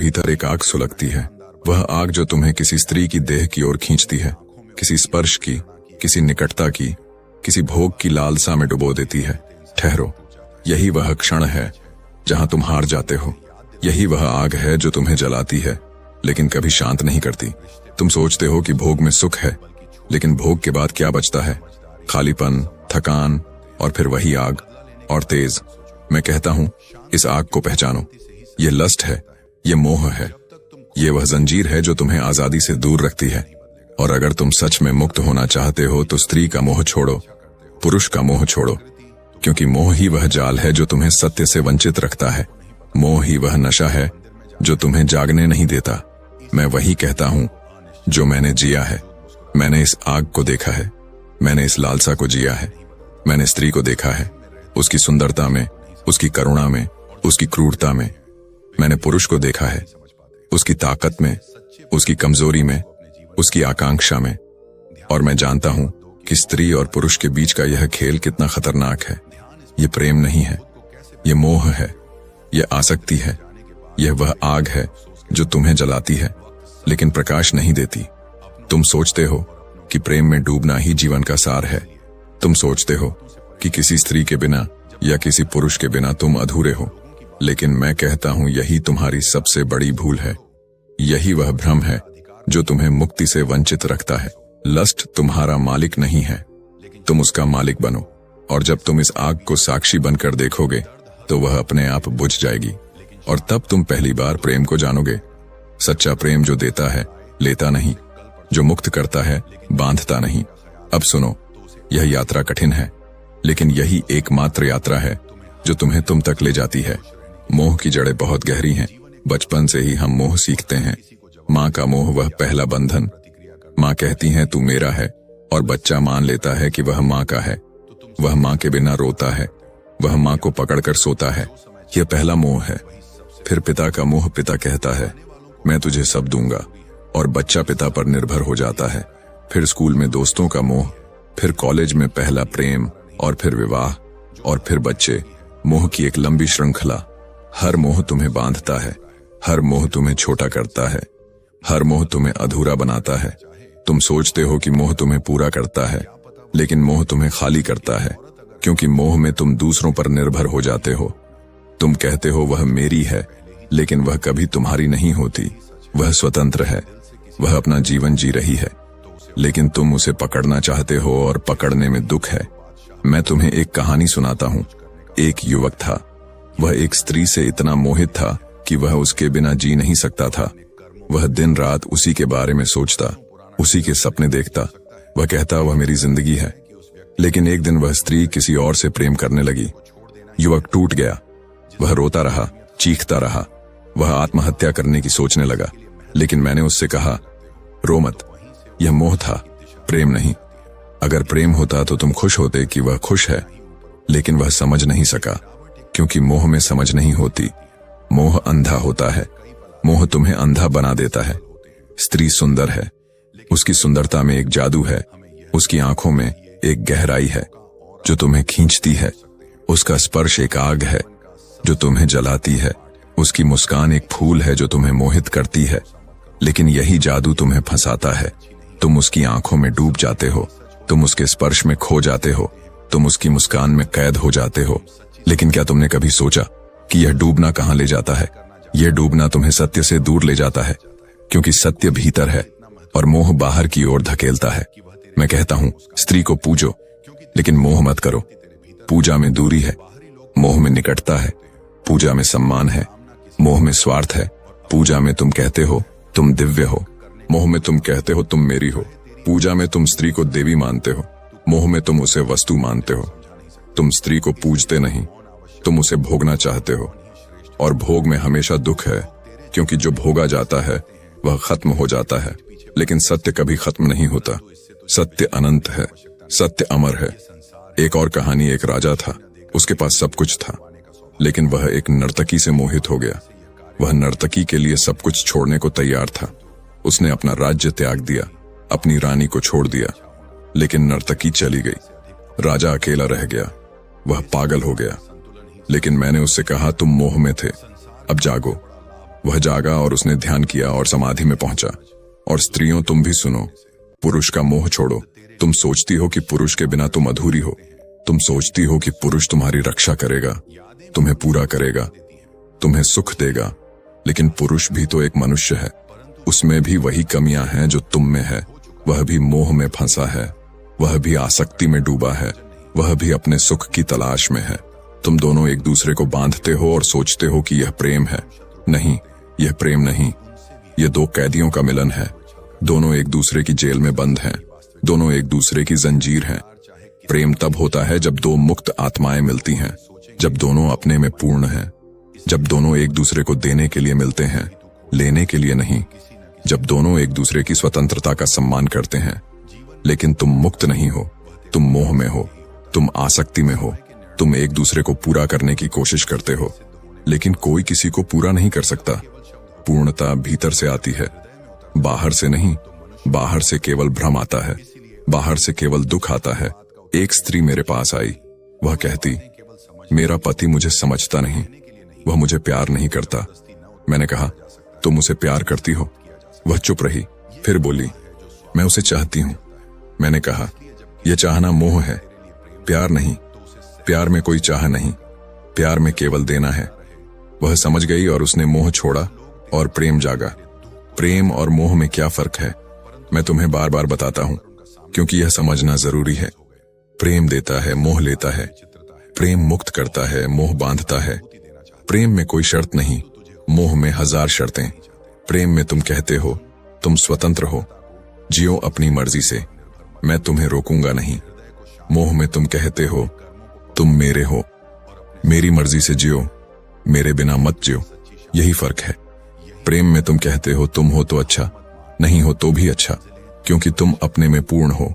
भीतर एक आग सुलगती है। वह आग जो तुम्हें किसी स्त्री की देह की ओर खींचती है, किसी स्पर्श की, किसी निकटता की, किसी भोग की लालसा में डुबो देती है। ठहरो, यही वह क्षण है जहां तुम हार जाते हो। यही वह आग है जो तुम्हें जलाती है लेकिन कभी शांत नहीं करती। तुम सोचते हो कि भोग में सुख है, लेकिन भोग के बाद क्या बचता है? खालीपन, थकान और फिर वही आग और तेज। मैं कहता हूं, इस आग को पहचानो। ये लस्ट है, ये मोह है, ये वह जंजीर है जो तुम्हें आजादी से दूर रखती है। और अगर तुम सच में मुक्त होना चाहते हो तो स्त्री का मोह छोड़ो, पुरुष का मोह छोड़ो, क्योंकि मोह ही वह जाल है जो तुम्हें सत्य से वंचित रखता है। मोह ही वह नशा है जो तुम्हें जागने नहीं देता। मैं वही कहता हूं जो मैंने जिया है। मैंने इस आग को देखा है, मैंने इस लालसा को जिया है। मैंने स्त्री को देखा है, उसकी सुंदरता में, उसकी करुणा में, उसकी क्रूरता में। मैंने पुरुष को देखा है, उसकी ताकत में, उसकी कमजोरी में, उसकी आकांक्षा में। और मैं जानता हूं कि स्त्री और पुरुष के बीच का यह खेल कितना खतरनाक है। यह प्रेम नहीं है, यह मोह है, यह आसक्ति है। यह वह आग है जो तुम्हें जलाती है लेकिन प्रकाश नहीं देती। तुम सोचते हो कि प्रेम में डूबना ही जीवन का सार है। तुम सोचते हो कि किसी स्त्री के बिना या किसी पुरुष के बिना तुम अधूरे हो, लेकिन मैं कहता हूं यही तुम्हारी सबसे बड़ी भूल है। यही वह भ्रम है जो तुम्हें मुक्ति से वंचित रखता है। लस्ट तुम्हारा मालिक नहीं है, तुम उसका मालिक बनो। और जब तुम इस आग को साक्षी बनकर देखोगे तो वह अपने आप बुझ जाएगी और तब तुम पहली बार प्रेम को जानोगे। सच्चा प्रेम जो देता है, लेता नहीं, जो मुक्त करता है, बांधता नहीं। अब सुनो, यह यात्रा कठिन है, लेकिन यही एकमात्र यात्रा है जो तुम्हें तुम तक ले जाती है। मोह की जड़ें बहुत गहरी हैं। बचपन से ही हम मोह सीखते हैं। माँ का मोह, वह पहला बंधन। माँ कहती है तू मेरा है, और बच्चा मान लेता है कि वह माँ का है। वह माँ के बिना रोता है, वह माँ को पकड़कर सोता है। यह पहला मोह है। फिर पिता का मोह, पिता कहता है मैं तुझे सब दूंगा, और बच्चा पिता पर निर्भर हो जाता है। फिर स्कूल में दोस्तों का मोह, फिर कॉलेज में पहला प्रेम, और फिर विवाह, और फिर बच्चे। मोह की एक लंबी श्रृंखला। हर मोह तुम्हें बांधता है, हर मोह तुम्हें छोटा करता है, हर मोह तुम्हें अधूरा बनाता है। तुम सोचते हो कि मोह तुम्हें पूरा करता है, लेकिन मोह तुम्हें खाली करता है, क्योंकि मोह में तुम दूसरों पर निर्भर हो जाते हो। तुम कहते हो वह मेरी है, लेकिन वह कभी तुम्हारी नहीं होती। वह स्वतंत्र है, वह अपना जीवन जी रही है, लेकिन तुम उसे पकड़ना चाहते हो और पकड़ने में दुख है। मैं तुम्हें एक कहानी सुनाता हूँ। एक युवक था। वह एक स्त्री से इतना मोहित था कि वह उसके बिना जी नहीं सकता था। वह दिन रात उसी के बारे में सोचता, उसी के सपने देखता। वह कहता वह मेरी जिंदगी है। लेकिन एक दिन वह स्त्री किसी और से प्रेम करने लगी। युवक टूट गया। वह रोता रहा, चीखता रहा। वह आत्महत्या करने की सोचने लगा। लेकिन मैंने उससे कहा, रो मत, यह मोह था, प्रेम नहीं। अगर प्रेम होता तो तुम खुश होते कि वह खुश है, लेकिन वह समझ नहीं सका, क्योंकि मोह में समझ नहीं होती। मोह अंधा होता है, मोह तुम्हें अंधा बना देता है। स्त्री सुंदर है, उसकी सुंदरता में एक जादू है, उसकी आंखों में एक गहराई है जो तुम्हें खींचती है। उसका स्पर्श एक आग है जो तुम्हें जलाती है। उसकी मुस्कान एक फूल है जो तुम्हें मोहित करती है। लेकिन यही जादू तुम्हें फंसाता है। तुम उसकी आंखों में डूब जाते हो, तुम उसके स्पर्श में खो जाते हो, तुम उसकी मुस्कान में कैद हो जाते हो। लेकिन क्या तुमने कभी सोचा कि यह डूबना कहां ले जाता है? यह डूबना तुम्हें सत्य से दूर ले जाता है, क्योंकि सत्य भीतर है और मोह बाहर की ओर धकेलता है। मैं कहता हूं, स्त्री को पूजो, लेकिन मोह मत करो। पूजा में दूरी है, मोह में निकटता है। पूजा में सम्मान है, मोह में स्वार्थ है। पूजा में तुम कहते हो तुम दिव्य हो, मोह में तुम कहते हो तुम मेरी हो। पूजा में तुम स्त्री को देवी मानते हो, मोह में तुम उसे वस्तु मानते हो। तुम स्त्री को पूजते नहीं, तुम उसे भोगना चाहते हो। और भोग में हमेशा दुख है, क्योंकि जो भोगा जाता है वह खत्म हो जाता है। लेकिन सत्य कभी खत्म नहीं होता। सत्य अनंत है, सत्य अमर है। एक और कहानी, एक राजा था, उसके पास सब कुछ था, लेकिन वह एक नर्तकी से मोहित हो गया। वह नर्तकी के लिए सब कुछ छोड़ने को तैयार था। उसने अपना राज्य त्याग दिया, अपनी रानी को छोड़ दिया, लेकिन नर्तकी चली गई। राजा अकेला रह गया, वह पागल हो गया। लेकिन मैंने उससे कहा तुम मोह में थे, अब जागो। वह जागा और उसने ध्यान किया और समाधि में पहुंचा। और स्त्रियों, तुम भी सुनो, पुरुष का मोह छोड़ो। तुम सोचती हो कि पुरुष के बिना तुम अधूरी हो। तुम सोचती हो कि पुरुष तुम्हारी रक्षा करेगा, तुम्हें पूरा करेगा, तुम्हें सुख देगा, लेकिन पुरुष भी तो एक मनुष्य है। उसमें भी वही कमियां हैं जो तुम में है। वह भी मोह में फंसा है, वह भी आसक्ति में डूबा है, वह भी अपने सुख की तलाश में है। तुम दोनों एक दूसरे को बांधते हो और सोचते हो कि यह प्रेम है। नहीं, यह प्रेम नहीं, यह दो कैदियों का मिलन है। दोनों एक दूसरे की जेल में बंद हैं, दोनों एक दूसरे की जंजीर हैं। प्रेम तब होता है जब दो मुक्त आत्माएं मिलती हैं, जब दोनों अपने में पूर्ण हैं, जब दोनों एक दूसरे को देने के लिए मिलते हैं, लेने के लिए नहीं, जब दोनों एक दूसरे की स्वतंत्रता का सम्मान करते हैं। लेकिन तुम मुक्त नहीं हो, तुम मोह में हो, तुम आसक्ति में हो, तुम एक दूसरे को पूरा करने की कोशिश करते हो, लेकिन कोई किसी को पूरा नहीं कर सकता। पूर्णता भीतर से आती है, बाहर से नहीं। बाहर से केवल भ्रम आता है, बाहर से केवल दुख आता है। एक स्त्री मेरे पास आई, वह कहती, मेरा पति मुझे समझता नहीं, वह मुझे प्यार नहीं करता। मैंने कहा, तुम उसे प्यार करती हो? वह चुप रही, फिर बोली, मैं उसे चाहती हूं। मैंने कहा, यह चाहना मोह है, प्यार नहीं। प्यार में कोई चाह नहीं, प्यार में केवल देना है। वह समझ गई और उसने मोह छोड़ा और प्रेम जागा। प्रेम और मोह में क्या फर्क है, मैं तुम्हें बार बार बताता हूं, क्योंकि यह समझना जरूरी है। प्रेम देता है, मोह लेता है। प्रेम मुक्त करता है, मोह बांधता है। प्रेम में कोई शर्त नहीं, मोह में 1000 शर्तें। प्रेम में तुम कहते हो, तुम स्वतंत्र हो, जियो अपनी मर्जी से, मैं तुम्हें रोकूंगा नहीं। मोह में तुम कहते हो, तुम मेरे हो, मेरी मर्जी से जियो, मेरे बिना मत जियो। यही फर्क है। प्रेम में तुम कहते हो, तुम हो तो अच्छा, नहीं हो तो भी अच्छा, क्योंकि तुम अपने में पूर्ण हो।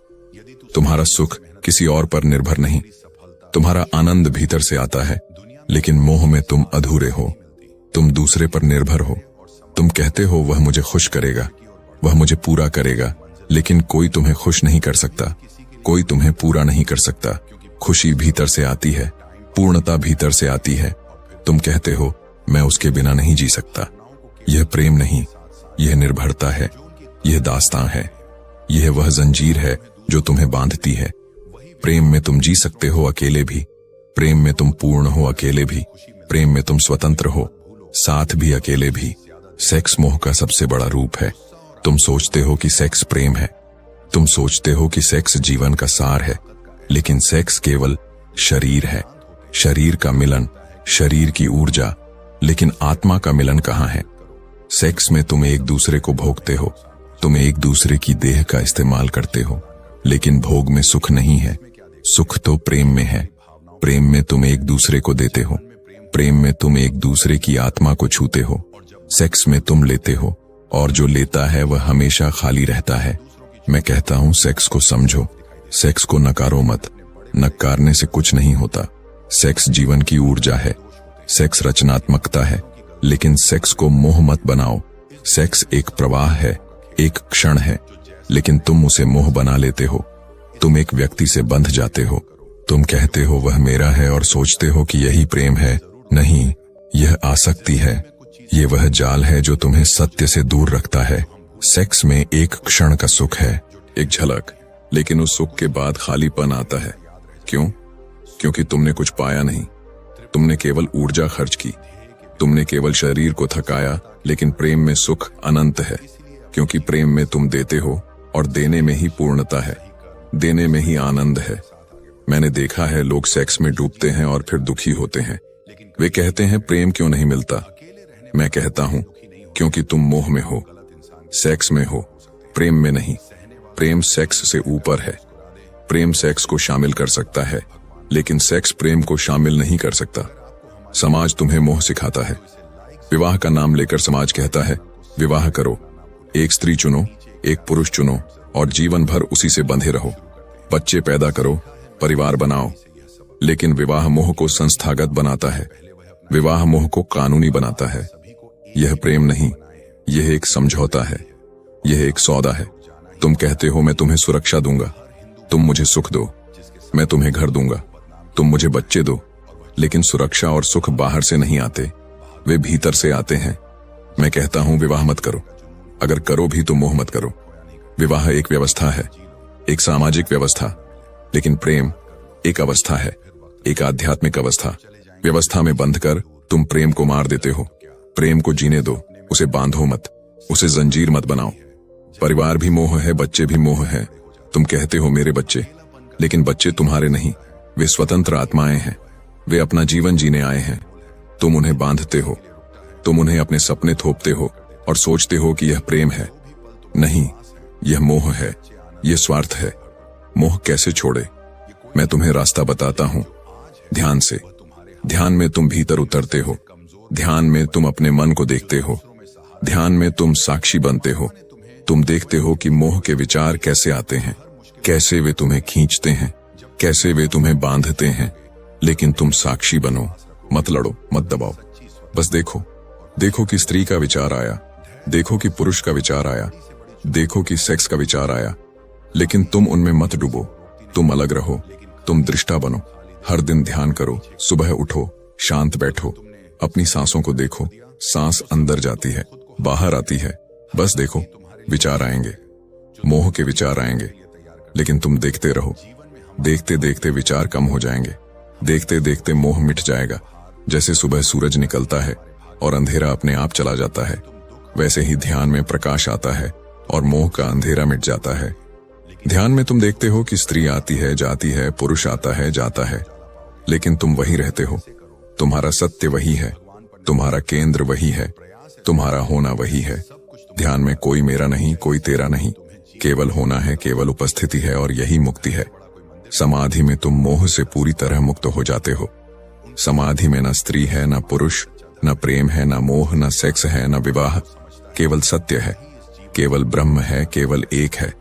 तुम्हारा सुख किसी और पर निर्भर नहीं, तुम्हारा आनंद भीतर से आता है। लेकिन मोह में तुम अधूरे हो, तुम दूसरे पर निर्भर हो। तुम कहते हो, वह मुझे खुश करेगा, वह मुझे पूरा करेगा, लेकिन कोई तुम्हें खुश नहीं कर सकता, कोई तुम्हें पूरा नहीं कर सकता। खुशी भीतर से आती है, पूर्णता भीतर से आती है। तुम कहते हो, मैं उसके बिना नहीं जी सकता। यह प्रेम नहीं, यह निर्भरता है, यह दास्तां है, यह वह जंजीर है जो तुम्हें बांधती है। प्रेम में तुम जी सकते हो अकेले भी, प्रेम में तुम पूर्ण हो अकेले भी, प्रेम में तुम स्वतंत्र हो, साथ भी अकेले भी। सेक्स मोह का सबसे बड़ा रूप है। तुम सोचते हो कि सेक्स प्रेम है, तुम सोचते हो कि सेक्स जीवन का सार है, लेकिन सेक्स केवल शरीर है, शरीर का मिलन, शरीर की ऊर्जा। लेकिन आत्मा का मिलन कहाँ है? सेक्स में तुम एक दूसरे को भोगते हो, तुम एक दूसरे की देह का इस्तेमाल करते हो, लेकिन भोग में सुख नहीं है। सुख तो प्रेम में है। प्रेम में तुम एक दूसरे को देते हो, प्रेम में तुम एक दूसरे की आत्मा को छूते हो। सेक्स में तुम लेते हो, और जो लेता है वह हमेशा खाली रहता है। मैं कहता हूं, सेक्स को समझो, सेक्स को नकारो मत। नकारने से कुछ नहीं होता। सेक्स जीवन की ऊर्जा है, सेक्स रचनात्मकता है, लेकिन सेक्स को मोह मत बनाओ। सेक्स एक प्रवाह है, एक क्षण है, लेकिन तुम उसे मोह बना लेते हो। तुम एक व्यक्ति से बंध जाते हो, तुम कहते हो वह मेरा है और सोचते हो कि यही प्रेम है। नहीं, यह आसक्ति है, ये वह जाल है जो तुम्हें सत्य से दूर रखता है। सेक्स में एक क्षण का सुख है, एक झलक, लेकिन उस सुख के बाद खालीपन आता है। क्यों? क्योंकि तुमने कुछ पाया नहीं, तुमने केवल ऊर्जा खर्च की, तुमने केवल शरीर को थकाया। लेकिन प्रेम में सुख अनंत है, क्योंकि प्रेम में तुम देते हो और देने में ही पूर्णता है, देने में ही आनंद है। मैंने देखा है, लोग सेक्स में डूबते हैं और फिर दुखी होते हैं। वे कहते हैं, प्रेम क्यों नहीं मिलता? मैं कहता हूं, क्योंकि तुम मोह में हो, सेक्स में हो, प्रेम में नहीं। प्रेम सेक्स से ऊपर है। प्रेम सेक्स को शामिल कर सकता है, लेकिन सेक्स प्रेम को शामिल नहीं कर सकता। समाज तुम्हें मोह सिखाता है। विवाह का नाम लेकर समाज कहता है, विवाह करो, एक स्त्री चुनो, एक पुरुष चुनो और जीवन भर उसी से बंधे रहो। बच्चे पैदा करो, परिवार बनाओ। लेकिन विवाह मोह को संस्थागत बनाता है, विवाह मोह को कानूनी बनाता है। यह प्रेम नहीं, यह एक समझौता है, यह एक सौदा है। तुम कहते हो, मैं तुम्हें सुरक्षा दूंगा, तुम मुझे सुख दो, मैं तुम्हें घर दूंगा, तुम मुझे बच्चे दो। लेकिन सुरक्षा और सुख बाहर से नहीं आते, वे भीतर से आते हैं। मैं कहता हूं विवाह मत करो, अगर करो भी तो मोह मत करो। विवाह एक व्यवस्था है, एक सामाजिक व्यवस्था, लेकिन प्रेम एक अवस्था है, एक आध्यात्मिक अवस्था। व्यवस्था में बंध कर तुम प्रेम को मार देते हो। प्रेम को जीने दो, उसे बांधो मत, उसे जंजीर मत बनाओ। परिवार भी मोह है, बच्चे भी मोह है। तुम कहते हो मेरे बच्चे, लेकिन बच्चे तुम्हारे नहीं, वे स्वतंत्र आत्माएं हैं, वे अपना जीवन जीने आए हैं। तुम उन्हें बांधते हो, तुम उन्हें अपने सपने थोपते हो और सोचते हो कि यह प्रेम है। नहीं, यह मोह है, यह स्वार्थ है। मोह कैसे छोड़े, मैं तुम्हें रास्ता बताता हूं। ध्यान से। ध्यान में तुम भीतर उतरते हो, ध्यान में तुम अपने मन को देखते हो, ध्यान में तुम साक्षी बनते हो। तुम देखते हो कि मोह के विचार कैसे आते हैं, कैसे वे तुम्हें खींचते हैं, कैसे वे तुम्हें बांधते हैं। लेकिन तुम साक्षी बनो, मत लड़ो, मत दबाओ। बस देखो, देखो कि स्त्री का विचार आया, देखो कि पुरुष का विचार आया, देखो कि सेक्स का विचार आया, लेकिन तुम उनमें मत डूबो। तुम अलग रहो, तुम दृष्टा बनो। हर दिन ध्यान करो, सुबह उठो, शांत बैठो, अपनी सांसों को देखो। सांस अंदर जाती है, बाहर आती है। बस देखो, विचार आएंगे, मोह के विचार आएंगे, लेकिन तुम देखते रहो। देखते देखते विचार कम हो जाएंगे, देखते देखते मोह मिट जाएगा। जैसे सुबह सूरज निकलता है और अंधेरा अपने आप चला जाता है, वैसे ही ध्यान में प्रकाश आता है और मोह का अंधेरा मिट जाता है। ध्यान में तुम देखते हो कि स्त्री आती है, जाती है, पुरुष आता है, जाता है, लेकिन तुम वही रहते हो। तुम्हारा सत्य वही है, तुम्हारा केंद्र वही है, तुम्हारा होना वही है। ध्यान में कोई मेरा नहीं, कोई तेरा नहीं, केवल होना है, केवल उपस्थिति है, और यही मुक्ति है। समाधि में तुम मोह से पूरी तरह मुक्त हो जाते हो। समाधि में न स्त्री है, न पुरुष, न प्रेम है, न मोह, न सेक्स है, न विवाह, केवल सत्य है, केवल ब्रह्म है, केवल एक है।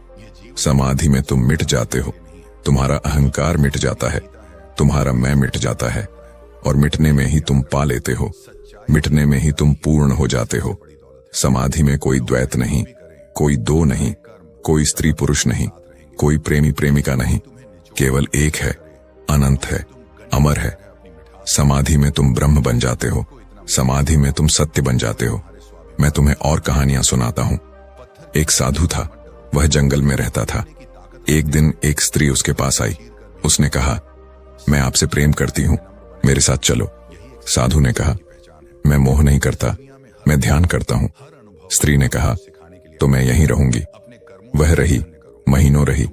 समाधि में तुम मिट जाते हो, तुम्हारा अहंकार मिट जाता है, तुम्हारा मैं मिट जाता है, और मिटने में ही तुम पा लेते हो, मिटने में ही तुम पूर्ण हो जाते हो। समाधि में कोई द्वैत नहीं, कोई दो नहीं, कोई स्त्री पुरुष नहीं, कोई प्रेमी प्रेमिका नहीं, केवल एक है, अनंत है, अमर है। समाधि में तुम ब्रह्म बन जाते हो, समाधि में तुम सत्य बन जाते हो। मैं तुम्हें और कहानियां सुनाता हूं। एक साधु था, वह जंगल में रहता था। एक दिन एक स्त्री उसके पास आई। उसने कहा, मैं आपसे प्रेम करती हूं, मेरे साथ चलो। साधु ने कहा, मैं मोह नहीं करता, मैं ध्यान करता हूं। स्त्री ने कहा, तो मैं यहीं रहूंगी। वह रही, महीनों रही,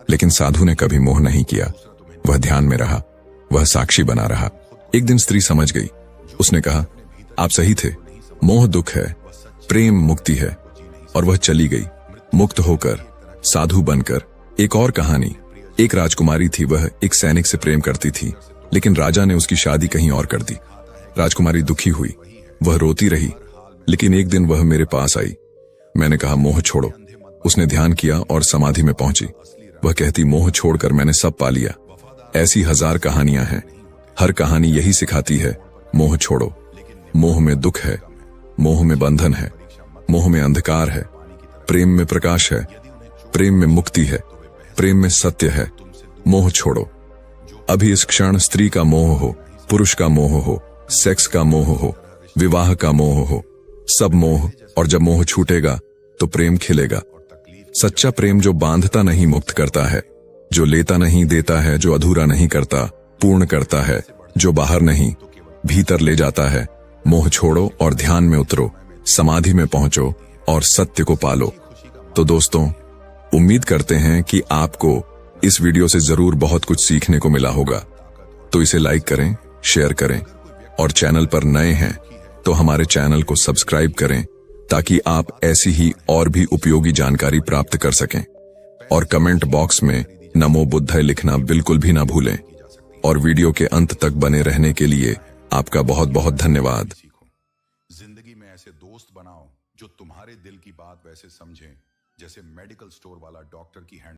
लेकिन साधु ने कभी मोह नहीं किया। वह ध्यान में रहा, वह साक्षी बना रहा। एक दिन स्त्री समझ गई। उसने कहा, आप सही थे, मोह दुख है, प्रेम मुक्ति है। और वह चली गई, मुक्त होकर, साधु बनकर। एक और कहानी। एक राजकुमारी थी, वह एक सैनिक से प्रेम करती थी, लेकिन राजा ने उसकी शादी कहीं और कर दी। राजकुमारी दुखी हुई, वह रोती रही, लेकिन एक दिन वह मेरे पास आई। मैंने कहा, मोह छोड़ो। उसने ध्यान किया और समाधि में पहुंची। वह कहती, मोह छोड़कर मैंने सब पा लिया। ऐसी हजार कहानियां हैं, हर कहानी यही सिखाती है, मोह छोड़ो। मोह में दुख है, मोह में बंधन है, मोह में अंधकार है, प्रेम में प्रकाश है, प्रेम में मुक्ति है, प्रेम में सत्य है। मोह छोड़ो। अभी इस क्षण स्त्री का मोह हो, पुरुष का मोह हो, सेक्स का मोह हो, विवाह का मोह हो, सब मोह। और जब मोह छूटेगा तो प्रेम खिलेगा। सच्चा प्रेम जो बांधता नहीं, मुक्त करता है, जो लेता नहीं, देता है, जो अधूरा नहीं करता, पूर्ण करता है, जो बाहर नहीं, भीतर ले जाता है। मोह छोड़ो और ध्यान में उतरो, समाधि में पहुंचो और सत्य को पालो। तो दोस्तों, उम्मीद करते हैं कि आपको इस वीडियो से जरूर बहुत कुछ सीखने को मिला होगा। तो इसे लाइक करें, शेयर करें, और चैनल पर नए हैं तो हमारे चैनल को सब्सक्राइब करें, ताकि आप ऐसी ही और भी उपयोगी जानकारी प्राप्त कर सकें। और कमेंट बॉक्स में नमो बुद्धाय लिखना बिल्कुल भी ना भूलें। और वीडियो के अंत तक बने रहने के लिए आपका बहुत बहुत धन्यवाद। जिंदगी में ऐसे दोस्त बनाओ जो तुम्हारे दिल की बात वैसे समझें, जैसे मेडिकल स्टोर वाला डॉक्टर की हैंड